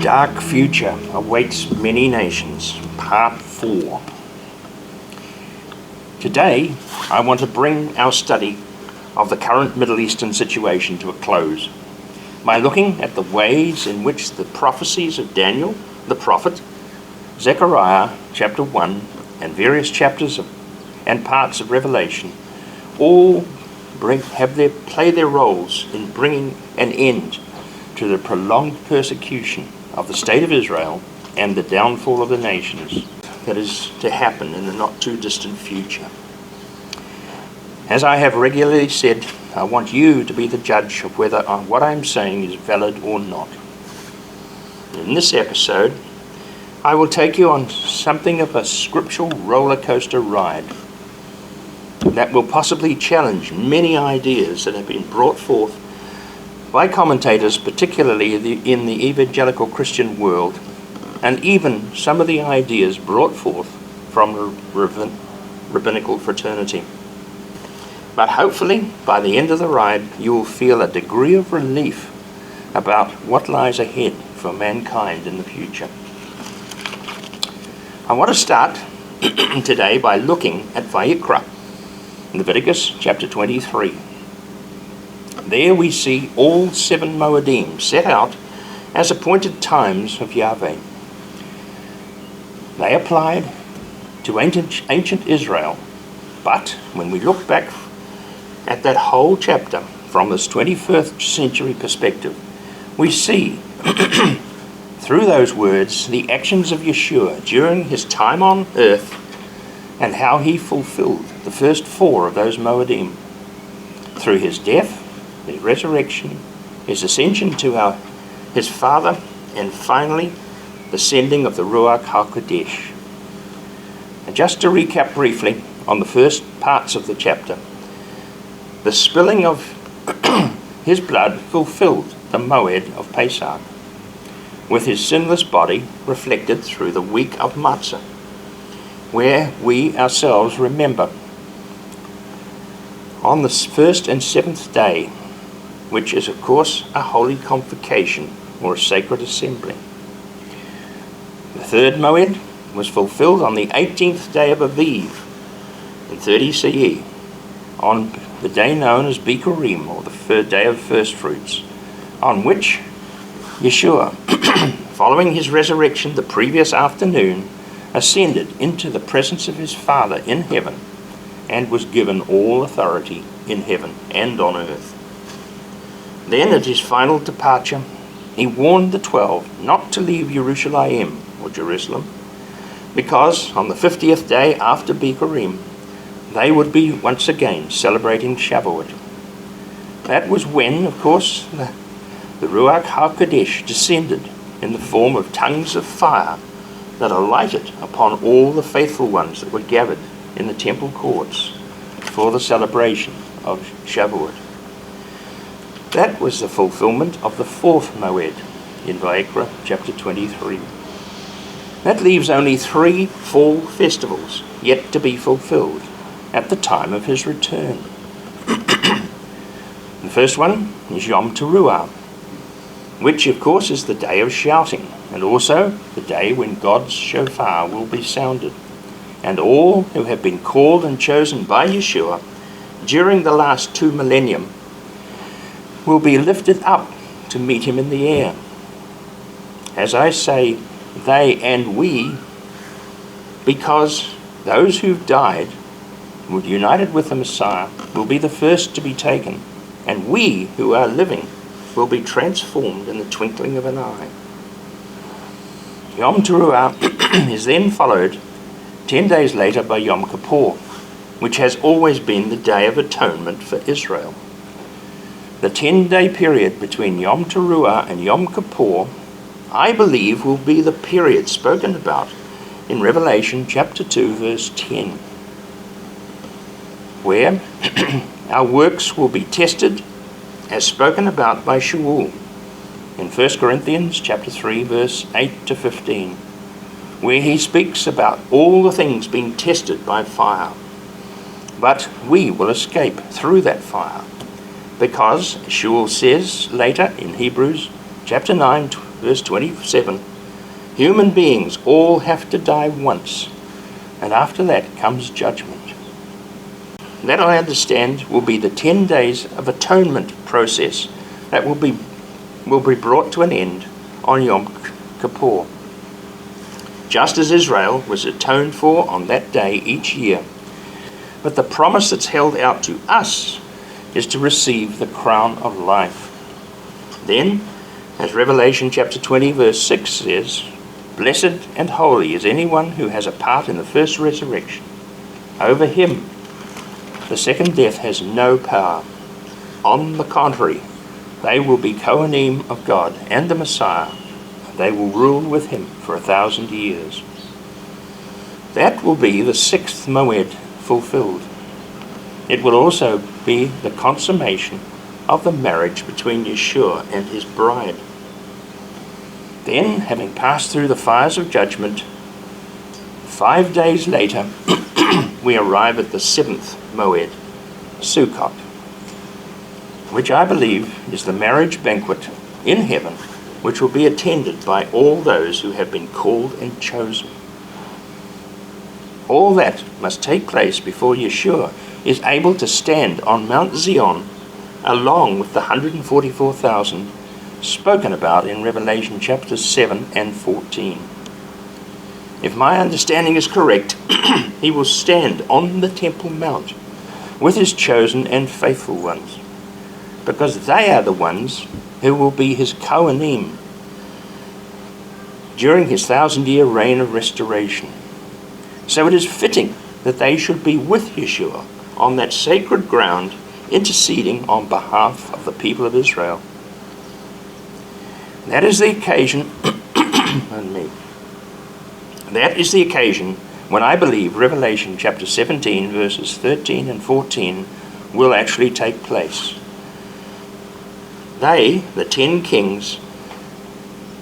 dark future awaits many nations, part 4. Today, I want to bring our study of the current Middle Eastern situation to a close by looking at the ways in which the prophecies of Daniel, the prophet, Zechariah, chapter 1, and various chapters and parts of Revelation all play their roles in bringing an end to the prolonged persecution of the state of Israel and the downfall of the nations that is to happen in the not too distant future. As I have regularly said, I want you to be the judge of whether what I'm saying is valid or not. In this episode, I will take you on something of a scriptural roller coaster ride that will possibly challenge many ideas that have been brought forth by commentators, particularly in the evangelical Christian world, and even some of the ideas brought forth from the rabbinical fraternity. But hopefully, by the end of the ride, you will feel a degree of relief about what lies ahead for mankind in the future. I want to start today by looking at Vayikra, Leviticus chapter 23. There we see all 7 Moedim set out as appointed times of Yahweh. They applied to ancient Israel, but when we look back at that whole chapter from this 21st century perspective, we see through those words the actions of Yeshua during his time on earth and how he fulfilled the first 4 of those Moedim through his death, his resurrection, his ascension to his Father, and finally the sending of the Ruach HaKodesh. And just to recap briefly on the first parts of the chapter, the spilling of his blood fulfilled the Moed of Pesach, with his sinless body reflected through the week of Matzah, where we ourselves remember on the 1st and 7th day, which is of course a holy convocation or a sacred assembly. The 3rd Moed was fulfilled on the 18th day of Aviv in 30 CE, on the day known as Bikurim, or the 3rd day of first fruits, on which Yeshua, following his resurrection the previous afternoon, ascended into the presence of his Father in heaven and was given all authority in heaven and on earth. Then at his final departure, he warned the 12 not to leave Jerusalem, or Jerusalem, because on the 50th day after Bikurim, they would be once again celebrating Shavuot. That was when, of course, the Ruach HaKodesh descended in the form of tongues of fire that alighted upon all the faithful ones that were gathered in the temple courts for the celebration of Shavuot. That was the fulfillment of the 4th Moed in Vayikra chapter 23. That leaves only 3 fall festivals yet to be fulfilled at the time of his return. The first one is Yom Teruah, which of course is the day of shouting, and also the day when God's shofar will be sounded, and all who have been called and chosen by Yeshua during the last 2 millennium will be lifted up to meet him in the air. As I say, they and we, because those who've died, united with the Messiah, will be the first to be taken, and we who are living will be transformed in the twinkling of an eye. Yom Teruah is then followed 10 days later by Yom Kippur, which has always been the Day of Atonement for Israel. The 10-day period between Yom Teruah and Yom Kippur, I believe, will be the period spoken about in Revelation chapter 2, verse 10, where our works will be tested as spoken about by Shaul in 1 Corinthians chapter 3, verse 8 to 15, where he speaks about all the things being tested by fire. But we will escape through that fire, because Shaul says later in Hebrews chapter 9, verse 27, human beings all have to die once, and after that comes judgment. That, I understand, will be the 10 days of atonement process that will be brought to an end on Yom Kippur. Just as Israel was atoned for on that day each year. But the promise that's held out to us is to receive the crown of life. Then, as Revelation chapter 20 verse 6 says, blessed and holy is anyone who has a part in the first resurrection. Over him, the second death has no power. On the contrary, they will be Kohanim of God and the Messiah. They will rule with him for 1,000 years. That will be the 6th Moed fulfilled. It will also be the consummation of the marriage between Yeshua and his bride. Then, having passed through the fires of judgment, 5 days later, we arrive at the 7th Moed, Sukkot, which I believe is the marriage banquet in heaven, which will be attended by all those who have been called and chosen. All that must take place before Yeshua is able to stand on Mount Zion along with the 144,000 spoken about in Revelation chapters 7 and 14. If my understanding is correct, he will stand on the Temple Mount with his chosen and faithful ones, because they are the ones who will be his Kohanim during his 1,000-year reign of restoration. So it is fitting that they should be with Yeshua on that sacred ground, interceding on behalf of the people of Israel. That is the occasion, that is the occasion when I believe Revelation chapter 17 verses 13 and 14 will actually take place. They, the 10 kings,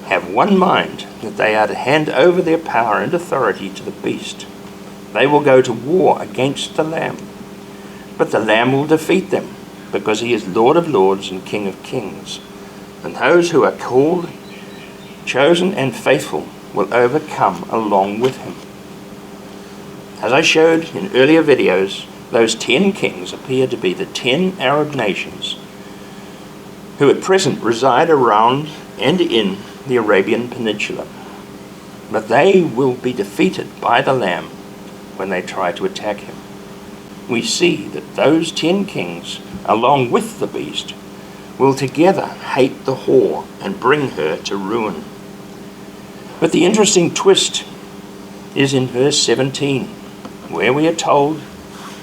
have one mind that they are to hand over their power and authority to the beast. They will go to war against the Lamb, but the Lamb will defeat them, because he is Lord of lords and King of kings. And those who are called, chosen and faithful will overcome along with him. As I showed in earlier videos, those 10 kings appear to be the 10 Arab nations who at present reside around and in the Arabian Peninsula. But they will be defeated by the Lamb when they try to attack him. We see that those 10 kings, along with the beast, will together hate the whore and bring her to ruin. But the interesting twist is in verse 17, where we are told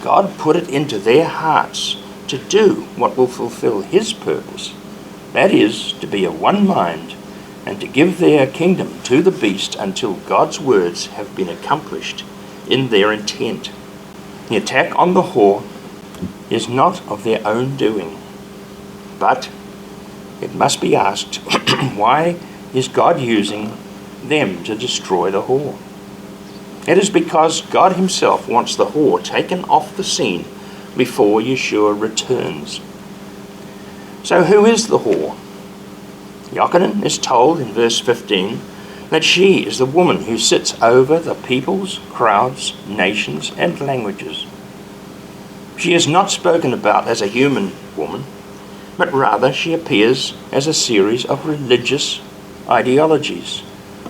God put it into their hearts to do what will fulfill his purpose. That is, to be of one mind and to give their kingdom to the beast until God's words have been accomplished in their intent. The attack on the whore is not of their own doing, but it must be asked, why is God using them to destroy the whore? It is because God himself wants the whore taken off the scene before Yeshua returns. So who is the whore? Yochanan is told in verse 15 that she is the woman who sits over the peoples, crowds, nations, and languages. She is not spoken about as a human woman, but rather she appears as a series of religious ideologies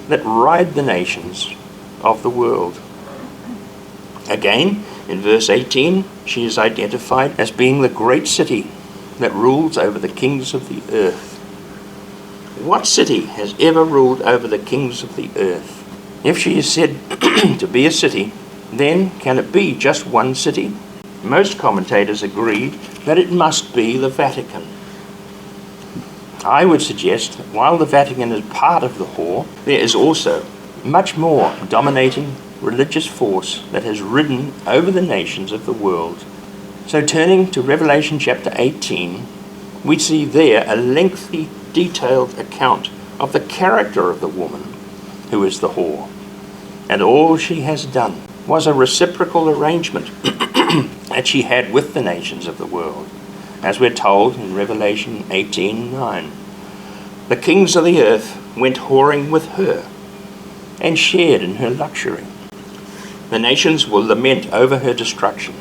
that ride the nations of the world. Again, in verse 18, she is identified as being the great city that rules over the kings of the earth. What city has ever ruled over the kings of the earth? If she is said to be a city, then can it be just one city? Most commentators agree that it must be the Vatican. I would suggest that while the Vatican is part of the whore, there is also much more dominating religious force that has ridden over the nations of the world. So turning to Revelation chapter 18, we see there a lengthy, detailed account of the character of the woman who is the whore. And all she has done was a reciprocal arrangement that she had with the nations of the world, as we're told in Revelation 18:9. The kings of the earth went whoring with her and shared in her luxury. The nations will lament over her destruction.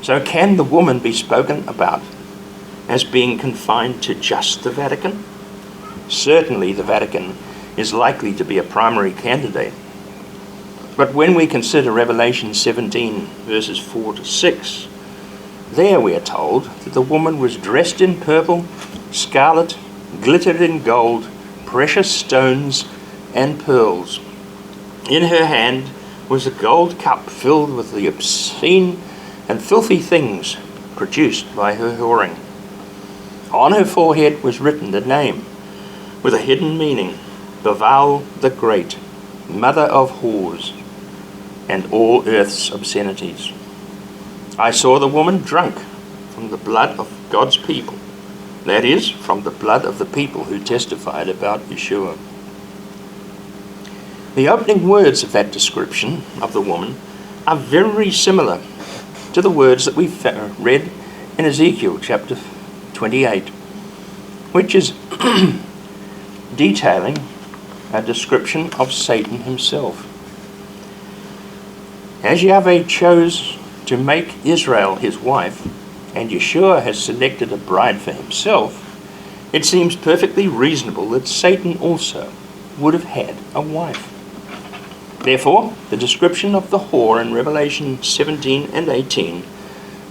So can the woman be spoken about as being confined to just the Vatican? Certainly the Vatican is likely to be a primary candidate. But when we consider Revelation 17, verses 4 to 6, there we are told that the woman was dressed in purple, scarlet, glittered in gold, precious stones, and pearls. In her hand was a gold cup filled with the obscene and filthy things produced by her whoring. On her forehead was written the name, with a hidden meaning, Baal the Great, mother of whores, and all earth's obscenities. I saw the woman drunk from the blood of God's people, that is, from the blood of the people who testified about Yeshua. The opening words of that description of the woman are very similar to the words that we read in Ezekiel chapter 28, which is detailing a description of Satan himself. As Yahweh chose to make Israel his wife, and Yeshua has selected a bride for himself, it seems perfectly reasonable that Satan also would have had a wife. Therefore, the description of the whore in Revelation 17 and 18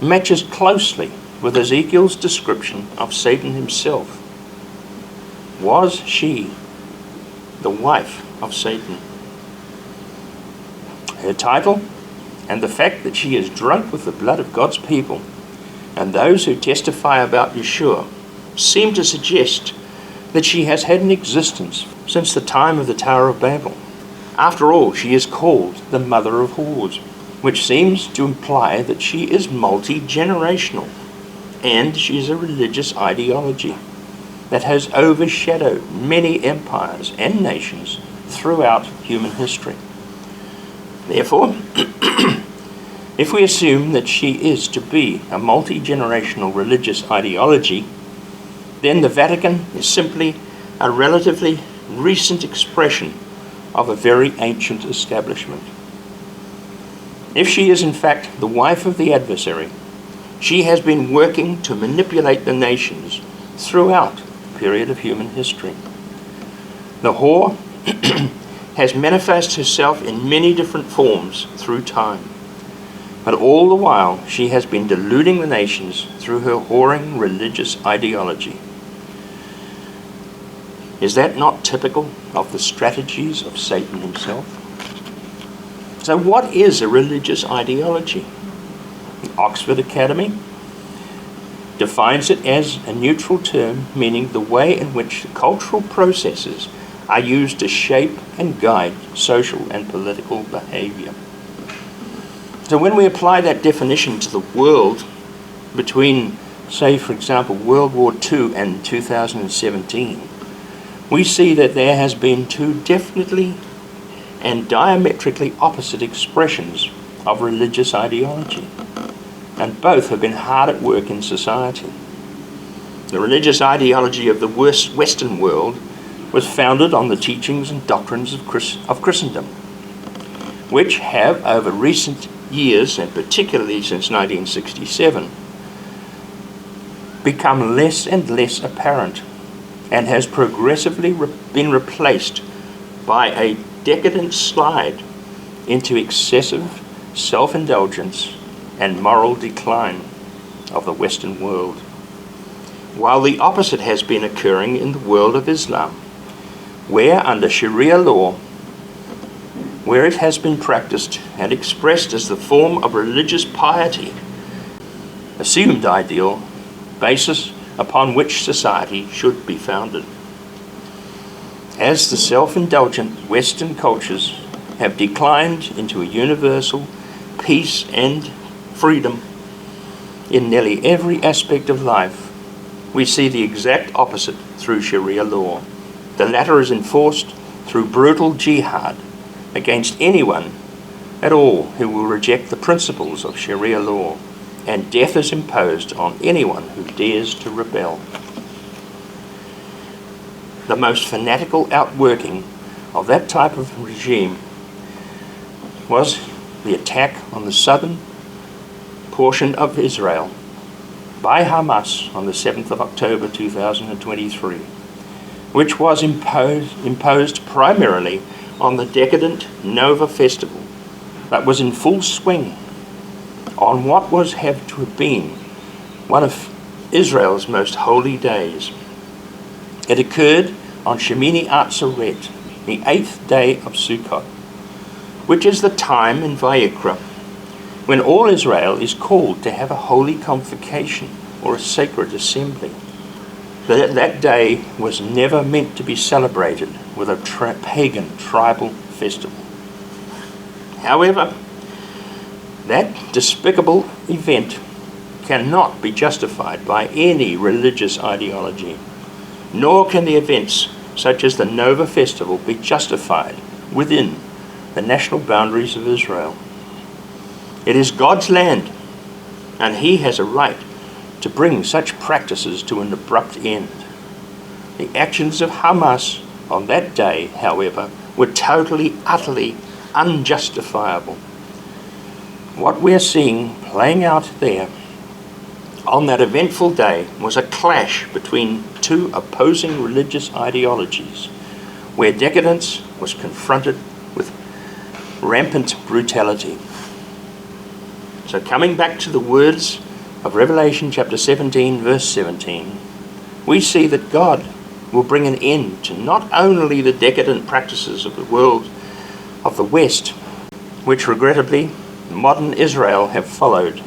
matches closely with Ezekiel's description of Satan himself. Was she the wife of Satan? Her title and the fact that she is drunk with the blood of God's people and those who testify about Yeshua seem to suggest that she has had an existence since the time of the Tower of Babel. After all, she is called the mother of whores, which seems to imply that she is multi-generational, and she is a religious ideology that has overshadowed many empires and nations throughout human history. Therefore, if we assume that she is to be a multi-generational religious ideology, then the Vatican is simply a relatively recent expression of a very ancient establishment. If she is in fact the wife of the adversary, she has been working to manipulate the nations throughout the period of human history. The whore has manifested herself in many different forms through time, but all the while she has been deluding the nations through her whoring religious ideology. Is that not typical of the strategies of Satan himself? So what is a religious ideology? The Oxford Academy defines it as a neutral term, meaning the way in which the cultural processes are used to shape and guide social and political behavior. So when we apply that definition to the world between, say, for example, World War II and 2017, we see that there has been two definitely and diametrically opposite expressions of religious ideology, and both have been hard at work in society. The religious ideology of the Western world was founded on the teachings and doctrines of Christendom, which have over recent years, and particularly since 1967, become less and less apparent, and has progressively been replaced by a decadent slide into excessive self-indulgence and moral decline of the Western world, while the opposite has been occurring in the world of Islam, where under Sharia law, where it has been practiced and expressed as the form of religious piety, assumed ideal basis upon which society should be founded. As the self-indulgent Western cultures have declined into a universal peace and freedom in nearly every aspect of life, we see the exact opposite through Sharia law. The latter is enforced through brutal jihad against anyone at all who will reject the principles of Sharia law, and death is imposed on anyone who dares to rebel. the most fanatical outworking of that type of regime was the attack on the southern portion of Israel by Hamas on the 7th of October 2023, which was imposed primarily on the decadent Nova festival that was in full swing on what was have to have been one of Israel's most holy days. It occurred on Shemini Atzeret, the 8th day of Sukkot, which is the time in Vayikra when all Israel is called to have a holy convocation or a sacred assembly. That day was never meant to be celebrated with a pagan tribal festival. However, that despicable event cannot be justified by any religious ideology, nor can the events such as the Nova Festival be justified within the national boundaries of Israel. It is God's land, and He has a right to bring such practices to an abrupt end. The actions of Hamas on that day, however, were totally, utterly unjustifiable. What we're seeing playing out there on that eventful day was a clash between two opposing religious ideologies, where decadence was confronted with rampant brutality. So coming back to the words of Revelation chapter 17, verse 17, we see that God will bring an end to not only the decadent practices of the world of the West, which regrettably modern Israel have followed.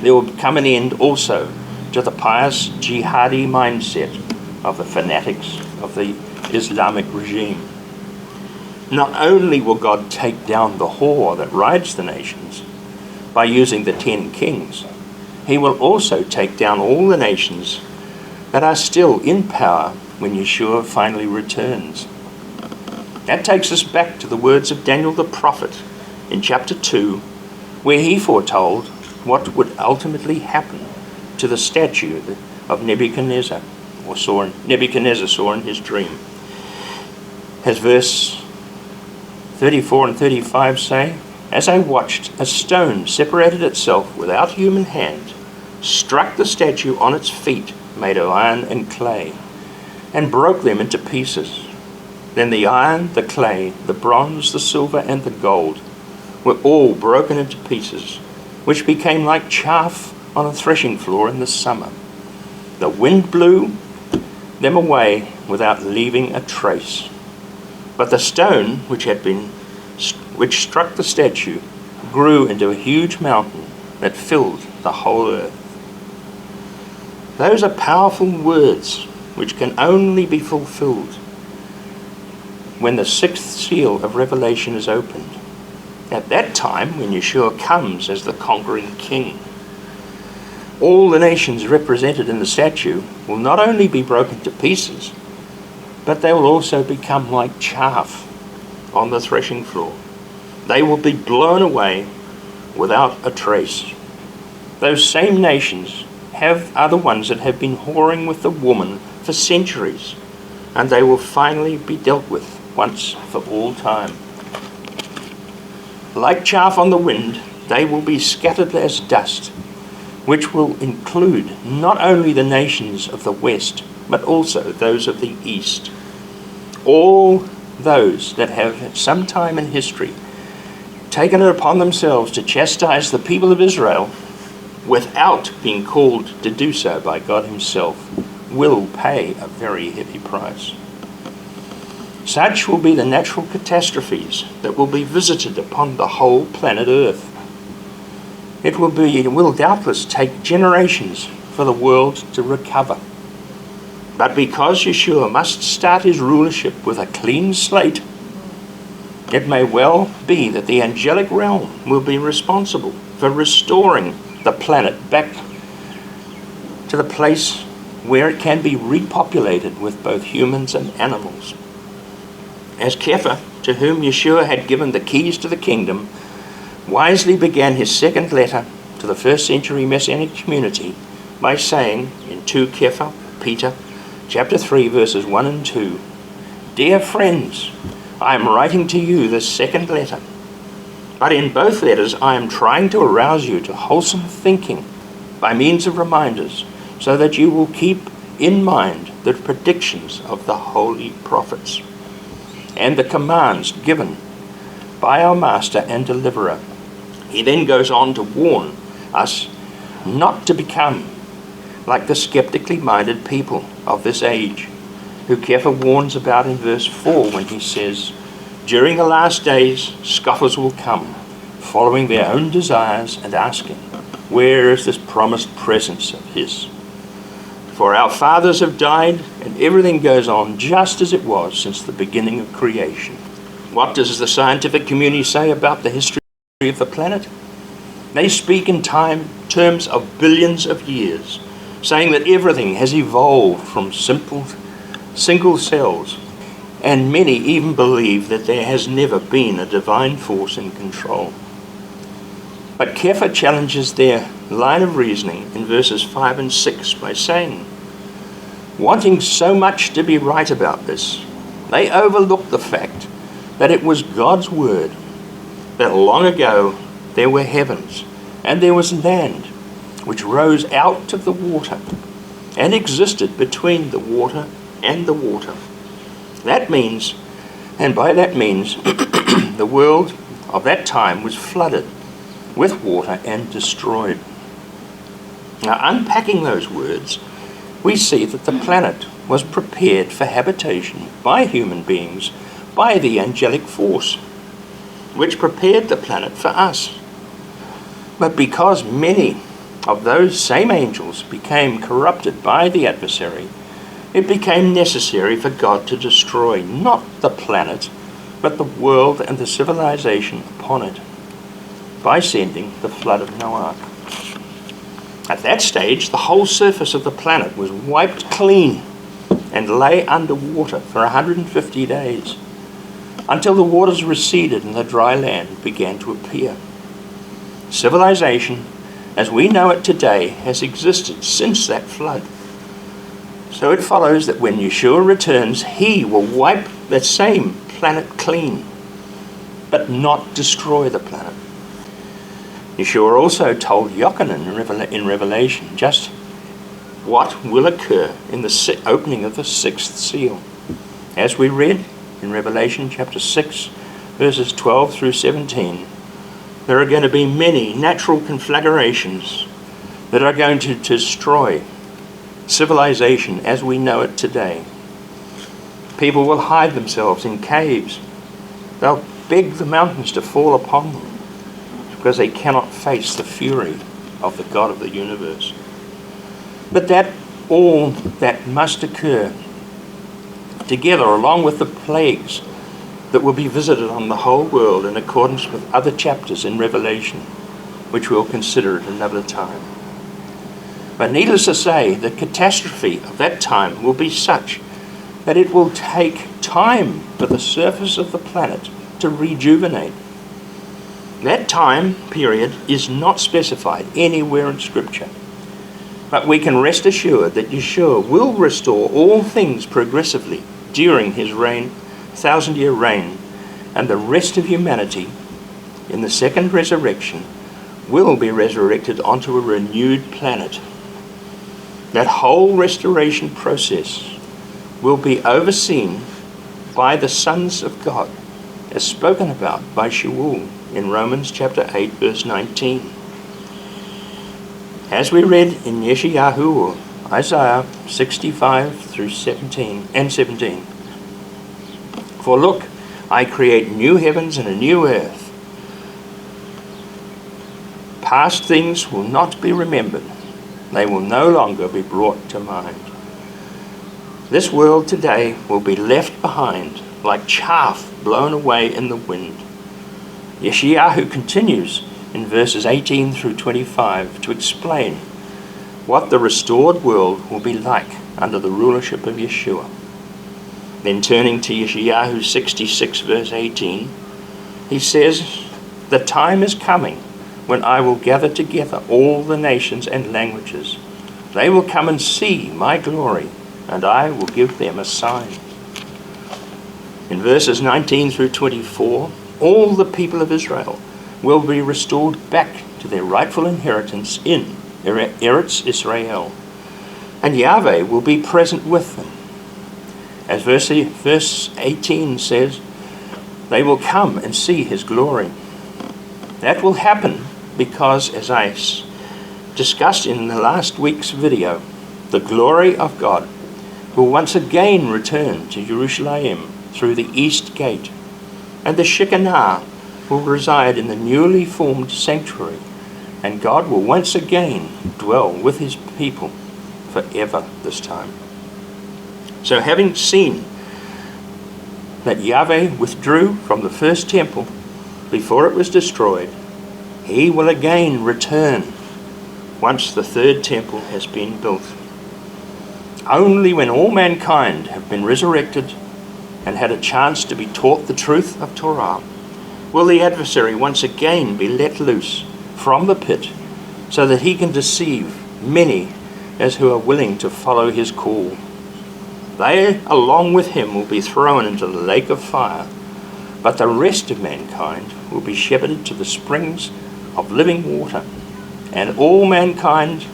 There will come an end also to the pious jihadi mindset of the fanatics of the Islamic regime. Not only will God take down the whore that rides the nations by using the 10 kings, He will also take down all the nations that are still in power when Yeshua finally returns. That takes us back to the words of Daniel the prophet in chapter 2, where he foretold what would ultimately happen to the statue of Nebuchadnezzar, Nebuchadnezzar saw in his dream. As verse 34 and 35 say, "As I watched, a stone separated itself without human hand, struck the statue on its feet made of iron and clay, and broke them into pieces. Then the iron, the clay, the bronze, the silver, and the gold were all broken into pieces, which became like chaff on a threshing floor in the summer. The wind blew them away without leaving a trace. But the stone which struck the statue grew into a huge mountain that filled the whole earth." Those are powerful words which can only be fulfilled when the 6th seal of Revelation is opened. At that time, when Yeshua comes as the conquering king, all the nations represented in the statue will not only be broken to pieces, but they will also become like chaff on the threshing floor. They will be blown away without a trace. Those same nations are the ones that have been whoring with the woman for centuries, and they will finally be dealt with once for all time. Like chaff on the wind, they will be scattered as dust, which will include not only the nations of the West, but also those of the East. All those that have at some time in history taken it upon themselves to chastise the people of Israel without being called to do so by God Himself will pay a very heavy price. Such will be the natural catastrophes that will be visited upon the whole planet Earth. It will doubtless take generations for the world to recover. But because Yeshua must start His rulership with a clean slate, it may well be that the angelic realm will be responsible for restoring the planet back to the place where it can be repopulated with both humans and animals. As Kefa, to whom Yeshua had given the keys to the kingdom, wisely began his second letter to the first century Messianic community by saying in 2 Kefa, Peter, chapter 3, verses 1 and 2. Dear friends, I am writing to you this second letter. But in both letters I am trying to arouse you to wholesome thinking by means of reminders, so that you will keep in mind the predictions of the holy prophets and the commands given by our Master and Deliverer. He then goes on to warn us not to become like the skeptically minded people of this age, who Kefa warns about in verse 4 when he says, during the last days scoffers will come, following their own desires and asking, where is this promised presence of his? For our fathers have died, and everything goes on just as it was since the beginning of creation. What does the scientific community say about the history of the planet? They speak in terms of billions of years, saying that everything has evolved from single cells, and many even believe that there has never been a divine force in control. But Kefa challenges their line of reasoning in verses 5 and 6 by saying, wanting so much to be right about this, they overlook the fact that it was God's word that long ago there were heavens and there was land which rose out of the water and existed between the water and the water. That means, and by that means, the world of that time was flooded with water and destroyed. Now, unpacking those words, we see that the planet was prepared for habitation by human beings by the angelic force, which prepared the planet for us. But because many of those same angels became corrupted by the adversary, it became necessary for God to destroy not the planet, but the world and the civilization upon it, by sending the flood of Noah. At that stage, the whole surface of the planet was wiped clean and lay under water for 150 days, until the waters receded and the dry land began to appear. Civilization, as we know it today, has existed since that flood. So it follows that when Yeshua returns, he will wipe that same planet clean, but not destroy the planet. Yeshua also told Yochanan in Revelation just what will occur in the opening of the sixth seal. As we read in Revelation chapter 6, verses 12 through 17, there are going to be many natural conflagrations that are going to destroy civilization as we know it today. People will hide themselves in caves. They'll beg the mountains to fall upon them because they cannot face the fury of the God of the universe. But all that must occur together along with the plagues that will be visited on the whole world in accordance with other chapters in Revelation, which we'll consider at another time. But needless to say, the catastrophe of that time will be such that it will take time for the surface of the planet to rejuvenate. That time period is not specified anywhere in Scripture, but we can rest assured that Yeshua will restore all things progressively during his reign, 1,000-year reign, and the rest of humanity in the second resurrection will be resurrected onto a renewed planet. That whole restoration process will be overseen by the sons of God, as spoken about by Shaul in Romans chapter 8, verse 19. As we read in Yesha'yahu, or Isaiah 65 through 17 and 17. For look, I create new heavens and a new earth. Past things will not be remembered. They will no longer be brought to mind. This world today will be left behind like chaff blown away in the wind. Yesha'yahu continues in verses 18 through 25 to explain what the restored world will be like under the rulership of Yeshua. Then turning to Yesha'yahu 66 verse 18, he says, the time is coming when I will gather together all the nations and languages. They will come and see my glory, and I will give them a sign. In verses 19 through 24, all the people of Israel will be restored back to their rightful inheritance in Eretz Israel, and Yahweh will be present with them. As verse 18 says, they will come and see his glory. That will happen because, as I discussed in the last week's video, the glory of God will once again return to Jerusalem through the east gate, and the Shekinah will reside in the newly formed sanctuary, and God will once again dwell with his people forever this time. So having seen that Yahweh withdrew from the first temple before it was destroyed, he will again return once the third temple has been built. Only when all mankind have been resurrected and had a chance to be taught the truth of Torah will the adversary once again be let loose from the pit, so that he can deceive many as who are willing to follow his call. They, along with him, will be thrown into the lake of fire, but the rest of mankind will be shepherded to the springs of living water, and all mankind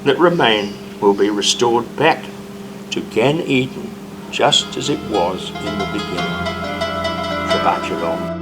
that remain will be restored back to Gan-Eden, just as it was in the beginning. Shabbat Shalom.